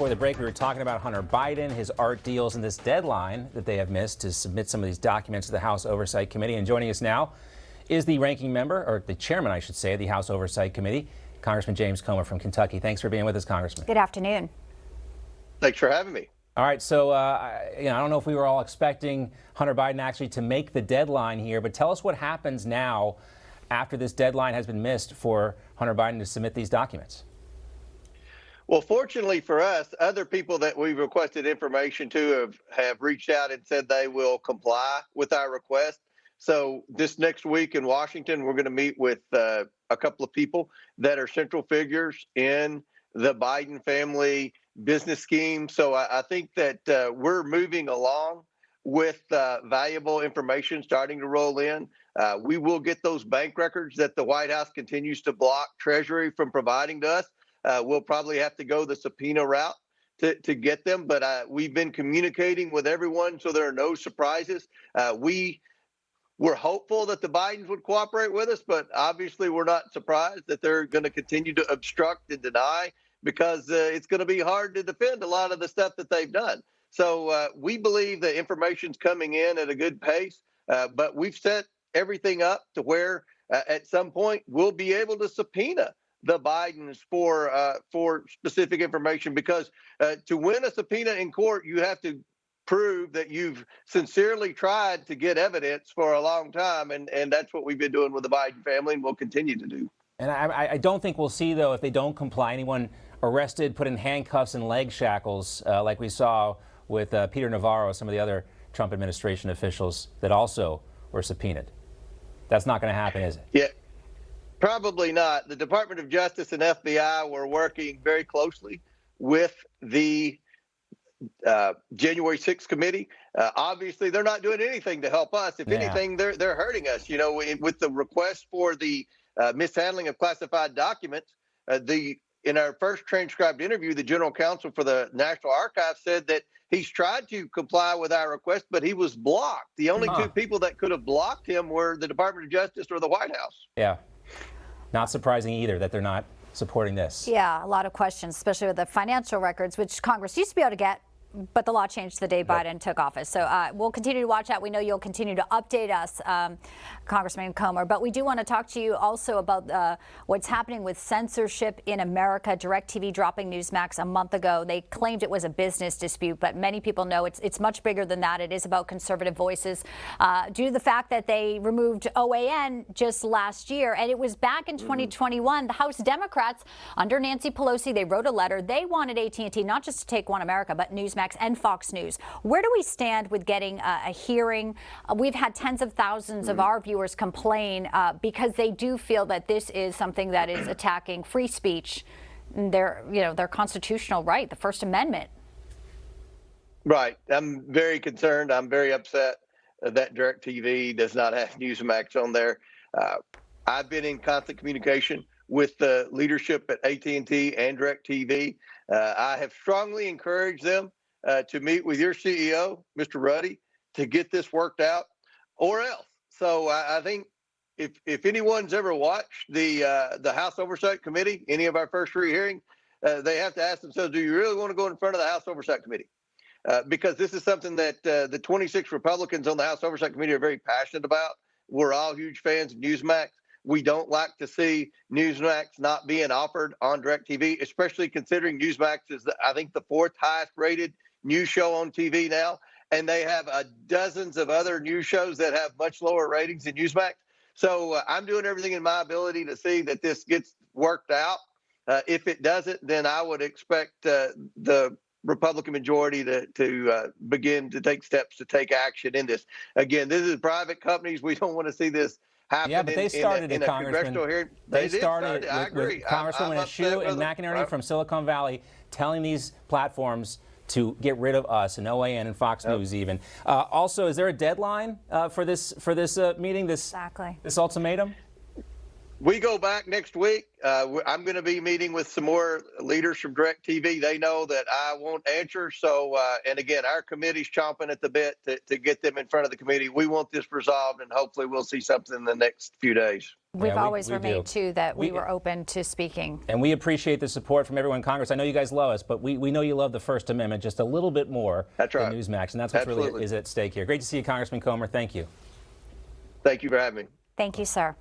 Before the break, we were talking about Hunter Biden, his art deals, and this deadline that they have missed to submit some of these documents to the House Oversight Committee. And joining us now is the ranking member, or the chairman, I should say, of the House Oversight Committee, Congressman James Comer from Kentucky. Thanks for being with us, Congressman. Good afternoon. Thanks for having me. All right, so I don't know if we were all expecting Hunter Biden actually to make the deadline here, but tell us what happens now after this deadline has been missed for Hunter Biden to submit these documents. Well, fortunately for us, other people that we've requested information to have reached out and said they will comply with our request. So this next week in Washington, we're going to meet with a couple of people that are central figures in the Biden family business scheme. So I think that we're moving along with valuable information starting to roll in. We will get those bank records that the White House continues to block Treasury from providing to us. We'll probably have to go the subpoena route to get them, but we've been communicating with everyone so there are no surprises. We're hopeful that the Bidens would cooperate with us, but obviously we're not surprised that they're going to continue to obstruct and deny because it's going to be hard to defend a lot of the stuff that they've done. So we believe the information's coming in at a good pace, but we've set everything up to where at some point we'll be able to subpoena the Bidens for specific information, because to win a subpoena in court, you have to prove that you've sincerely tried to get evidence for a long time, and that's what we've been doing with the Biden family, and we'll continue to do. And I don't think we'll see, though, if they don't comply, anyone arrested, put in handcuffs and leg shackles, like we saw with Peter Navarro, some of the other Trump administration officials that also were subpoenaed. That's not going to happen, is it? Yeah. Probably not. The Department of Justice and FBI were working very closely with the January 6th committee. Obviously, they're not doing anything to help us. If anything, they're hurting us. You know, with the request for the mishandling of classified documents, in our first transcribed interview, the general counsel for the National Archives said that he's tried to comply with our request, but he was blocked. The only two people that could have blocked him were the Department of Justice or the White House. Yeah. Not surprising either that they're not supporting this. Yeah, a lot of questions, especially with the financial records, which Congress used to be able to get, but the law changed the day Biden took office. So we'll continue to watch that. We know you'll continue to update us, Congressman Comer. But we do want to talk to you also about what's happening with censorship in America. DirecTV dropping Newsmax a month ago. They claimed it was a business dispute, but many people know it's much bigger than that. It is about conservative voices due to the fact that they removed OAN just last year. And it was back in 2021. The House Democrats under Nancy Pelosi, they wrote a letter. They wanted AT&T not just to take One America, but Newsmax and Fox News. Where do we stand with getting a hearing? We've had tens of thousands of our viewers complain because they do feel that this is something that is attacking free speech, their constitutional right, the First Amendment. Right. I'm very concerned. I'm very upset that DirecTV does not have Newsmax on there. I've been in constant communication with the leadership at AT&T and DirecTV. I have strongly encouraged them to meet with your CEO, Mr. Ruddy, to get this worked out, or else. So I think if anyone's ever watched the House Oversight Committee, any of our first three hearings, they have to ask themselves, do you really want to go in front of the House Oversight Committee? Because this is something that the 26 Republicans on the House Oversight Committee are very passionate about. We're all huge fans of Newsmax. We don't like to see Newsmax not being offered on DirecTV, especially considering Newsmax is, I think, the fourth highest rated news show on TV now. And they have dozens of other news shows that have much lower ratings than Newsmax. So I'm doing everything in my ability to see that this gets worked out. If it doesn't, then I would expect the Republican majority to begin to take steps to take action in this. Again, this is private companies. We don't want to see this happen. Yeah, but they started it, Congressman. They started I agree. With Congresswoman Eshoo and McInerney from Silicon Valley telling these platforms to get rid of us, and OAN and Fox News even. Also, is there a deadline for this meeting? This ultimatum? We go back next week. I'm going to be meeting with some more leaders from DirecTV. They know that I won't answer. So, and again, our committee's chomping at the bit to get them in front of the committee. We want this resolved, and hopefully we'll see something in the next few days. We've Yeah, always we remained, do. too, that we were open to speaking. And we appreciate the support from everyone in Congress. I know you guys love us, but we know you love the First Amendment just a little bit more That's right. than Newsmax, and that's what really is at stake here. Great to see you, Congressman Comer. Thank you. Thank you for having me. Thank you, sir.